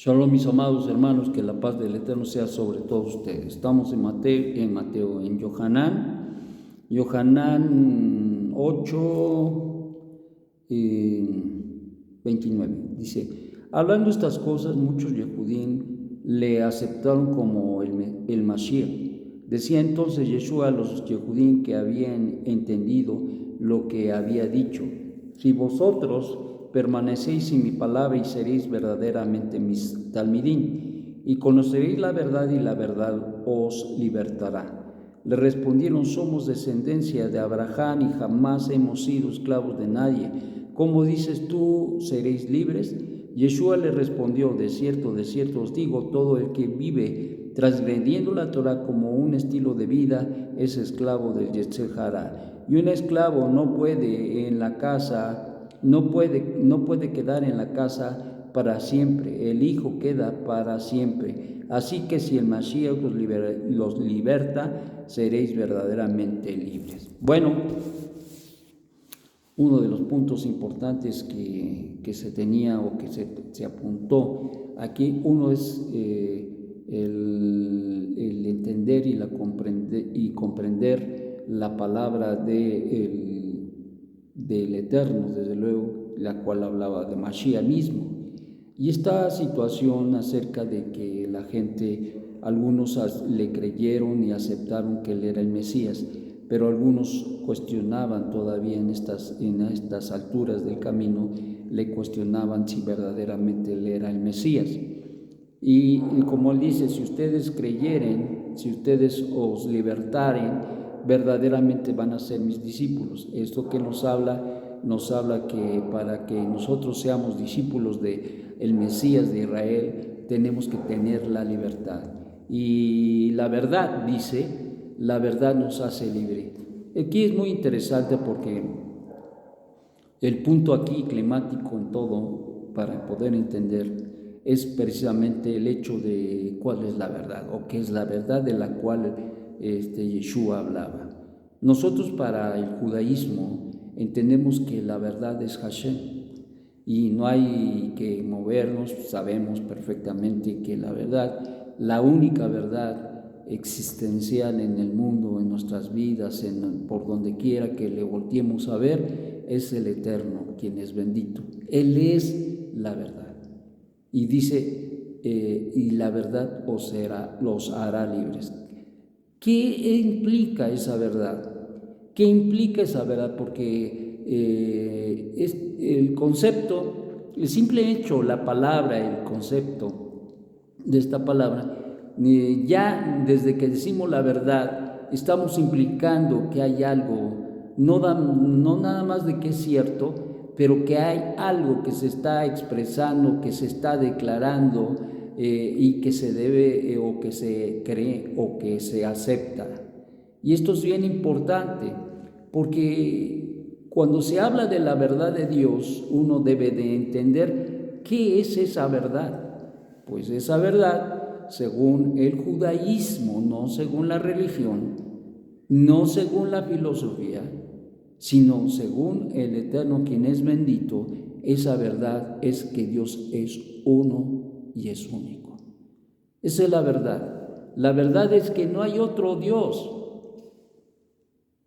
Shalom, mis amados hermanos, que la paz del Eterno sea sobre todos ustedes. Estamos en Yohanan 8, 29. Dice, hablando estas cosas, muchos Yehudín le aceptaron como el Mashiach. Decía entonces Yeshua a los Yehudín que habían entendido lo que había dicho: si vosotros permanecéis en mi palabra y seréis verdaderamente mis talmidín, y conoceréis la verdad y la verdad os libertará. Le respondieron: somos descendencia de Abraham y jamás hemos sido esclavos de nadie. ¿Cómo dices tú, seréis libres? Yeshua le respondió: de cierto os digo, todo el que vive transgrediendo la Torah como un estilo de vida es esclavo del Yetzer Hará. Y un esclavo no puede quedar en la casa para siempre. El Hijo queda para siempre. Así que si el Mashiach los liberta, seréis verdaderamente libres. Bueno, uno de los puntos importantes que se tenía o que se apuntó aquí, uno es el entender y comprender la palabra del Eterno, desde luego, la cual hablaba de Mashiach mismo. Y esta situación acerca de que la gente, algunos le creyeron y aceptaron que él era el Mesías, pero algunos cuestionaban todavía en estas alturas del camino, le cuestionaban si verdaderamente él era el Mesías. Y como él dice, si ustedes creyeren, si ustedes os libertaren, verdaderamente van a ser mis discípulos. Esto que nos habla que para que nosotros seamos discípulos de el Mesías de Israel, tenemos que tener la libertad. Y la verdad, dice, la verdad nos hace libre. Aquí es muy interesante porque el punto aquí climático en todo, para poder entender, es precisamente el hecho de cuál es la verdad, o qué es la verdad de la cual Yeshua hablaba. Nosotros para el judaísmo entendemos que la verdad es Hashem y no hay que movernos. Sabemos perfectamente que la única verdad existencial en el mundo, en nuestras vidas, por donde quiera que le volteemos a ver, es el Eterno, quien es bendito. Él es la verdad. Y dice, y la verdad los hará libres. ¿Qué implica esa verdad? ¿Qué implica esa verdad? Porque es el concepto, el simple hecho, la palabra, el concepto de esta palabra, ya desde que decimos la verdad, estamos implicando que hay algo, no nada más de que es cierto, pero que hay algo que se está expresando, que se está declarando y que se debe o que se cree o que se acepta. Y esto es bien importante porque cuando se habla de la verdad de Dios, uno debe de entender qué es esa verdad. Pues esa verdad, según el judaísmo, no según la religión, no según la filosofía, sino según el Eterno, quien es bendito, esa verdad es que Dios es uno y es único. Esa es la verdad. La verdad es que no hay otro Dios,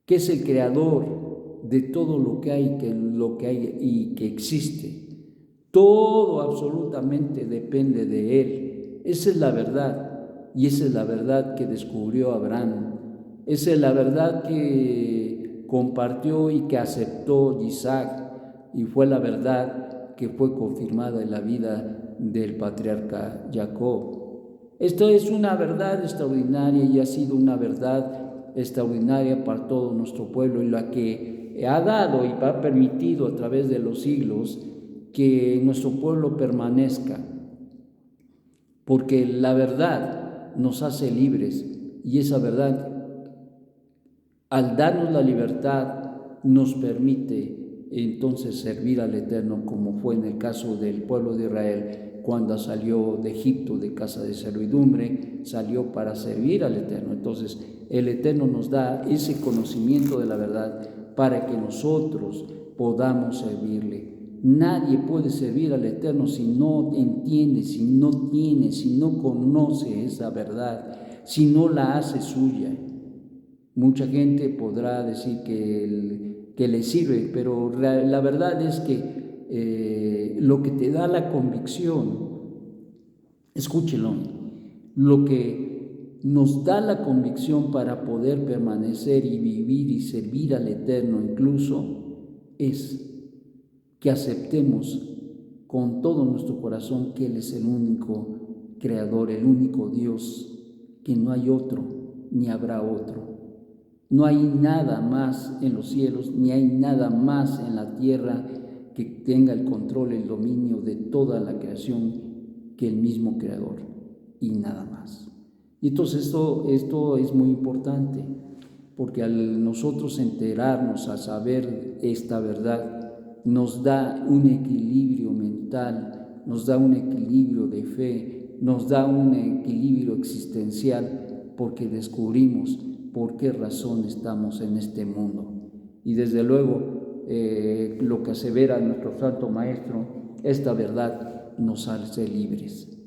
que es el creador de todo lo que hay y que existe. Todo absolutamente depende de Él. Esa es la verdad, y esa es la verdad que descubrió Abraham. Esa es la verdad que compartió y que aceptó Isaac, y fue la verdad que fue confirmada en la vida del patriarca Jacob. Esto es una verdad extraordinaria y ha sido una verdad extraordinaria para todo nuestro pueblo, y la que ha dado y ha permitido a través de los siglos que nuestro pueblo permanezca, porque la verdad nos hace libres, y esa verdad, al darnos la libertad, nos permite entonces servir al Eterno, como fue en el caso del pueblo de Israel cuando salió de Egipto, de casa de servidumbre, salió para servir al Eterno. Entonces el Eterno nos da ese conocimiento de la verdad para que nosotros podamos servirle. Nadie puede servir al Eterno si no entiende, si no tiene, si no conoce esa verdad, si no la hace suya. Mucha gente podrá decir que le sirve, pero la verdad es que lo que te da la convicción, escúchelo, lo que nos da la convicción para poder permanecer y vivir y servir al Eterno incluso, es que aceptemos con todo nuestro corazón que Él es el único creador, el único Dios, que no hay otro, ni habrá otro. No hay nada más en los cielos, ni hay nada más en la tierra que tenga el control, el dominio de toda la creación que el mismo Creador, y nada más. Y entonces esto es muy importante, porque al nosotros enterarnos, a saber esta verdad, nos da un equilibrio mental, nos da un equilibrio de fe, nos da un equilibrio existencial, porque descubrimos por qué razón estamos en este mundo. Y desde luego, lo que asevera nuestro Santo Maestro, esta verdad nos hace libres.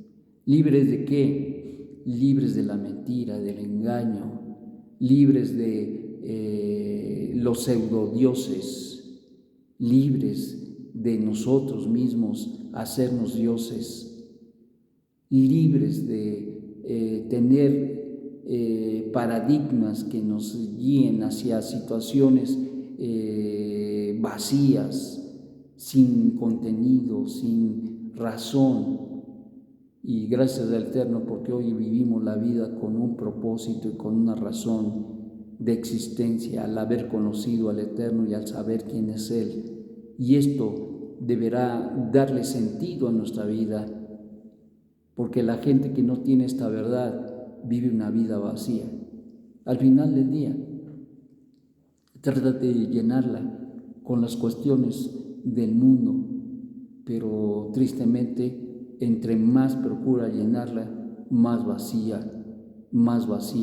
¿Libres de qué? Libres de la mentira, del engaño, libres de los pseudodioses, libres de nosotros mismos hacernos dioses, libres de tener paradigmas que nos guíen hacia situaciones vacías, sin contenido, sin razón. Y gracias al Eterno, porque hoy vivimos la vida con un propósito y con una razón de existencia, al haber conocido al Eterno y al saber quién es Él. Y esto deberá darle sentido a nuestra vida, porque la gente que no tiene esta verdad vive una vida vacía. Al final del día, trata de llenarla con las cuestiones del mundo, pero tristemente, entre más procura llenarla, más vacía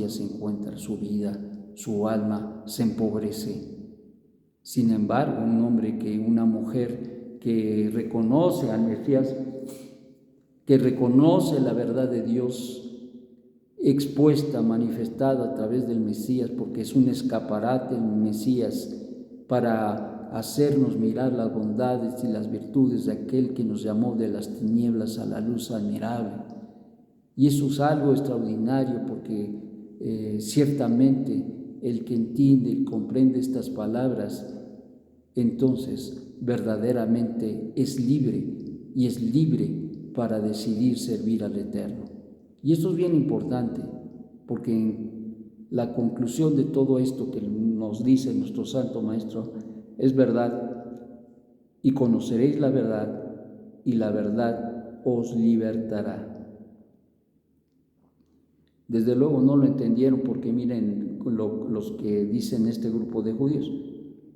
se encuentra su vida, su alma se empobrece. Sin embargo, una mujer que reconoce al Mesías, que reconoce la verdad de Dios expuesta, manifestada a través del Mesías, porque es un escaparate el Mesías para hacernos mirar las bondades y las virtudes de aquel que nos llamó de las tinieblas a la luz admirable. Y eso es algo extraordinario, porque ciertamente el que entiende y comprende estas palabras, entonces verdaderamente es libre, y es libre para decidir servir al Eterno. Y esto es bien importante, porque en la conclusión de todo esto que nos dice nuestro Santo Maestro es verdad, y conoceréis la verdad, y la verdad os libertará. Desde luego no lo entendieron, porque miren los que dicen este grupo de judíos,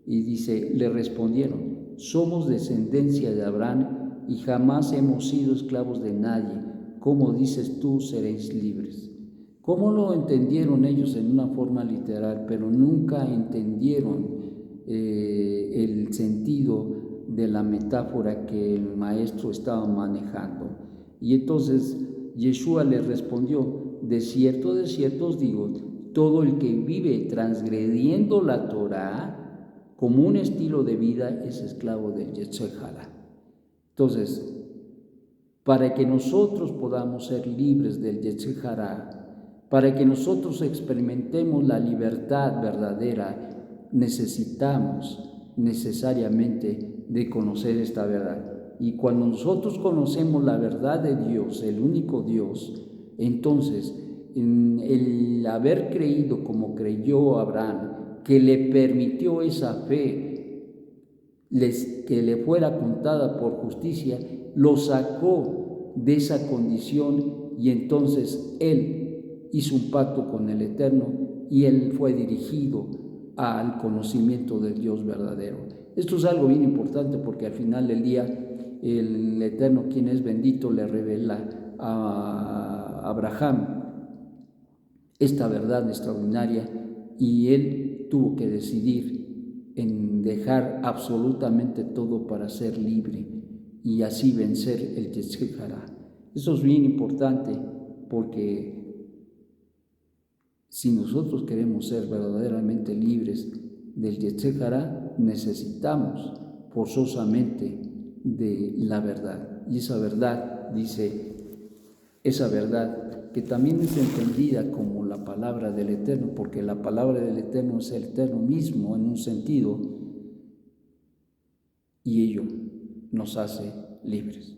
y dice, le respondieron, somos descendencia de Abraham y jamás hemos sido esclavos de nadie. ¿Cómo dices tú seréis libres? ¿Cómo lo entendieron ellos en una forma literal, pero nunca entendieron el sentido de la metáfora que el maestro estaba manejando? Y entonces Yeshua les respondió, de cierto os digo, todo el que vive transgrediendo la Torá como un estilo de vida es esclavo del Yetzer Hara. Entonces, para que nosotros podamos ser libres del Yetzer Hara, para que nosotros experimentemos la libertad verdadera, necesitamos necesariamente de conocer esta verdad. Y cuando nosotros conocemos la verdad de Dios, el único Dios, entonces, en el haber creído como creyó Abraham, que le permitió esa fe, que le fuera contada por justicia, lo sacó de esa condición, y entonces él hizo un pacto con el Eterno y él fue dirigido al conocimiento del Dios verdadero. Esto es algo bien importante, porque al final del día el Eterno, quien es bendito, le revela a Abraham esta verdad extraordinaria, y él tuvo que decidir en dejar absolutamente todo para ser libre y así vencer el Yetzer Hará. Eso es bien importante porque si nosotros queremos ser verdaderamente libres del Yetzer Hará, necesitamos forzosamente de la verdad. Y esa verdad, dice, esa verdad que también es entendida como la palabra del Eterno, porque la palabra del Eterno es el Eterno mismo en un sentido, y ello nos hace libres.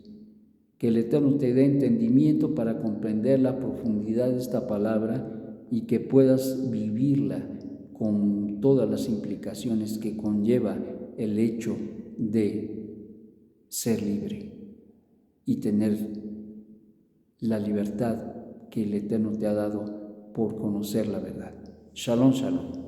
Que el Eterno te dé entendimiento para comprender la profundidad de esta palabra y que puedas vivirla con todas las implicaciones que conlleva el hecho de ser libre y tener la libertad que el Eterno te ha dado por conocer la verdad. Shalom, shalom.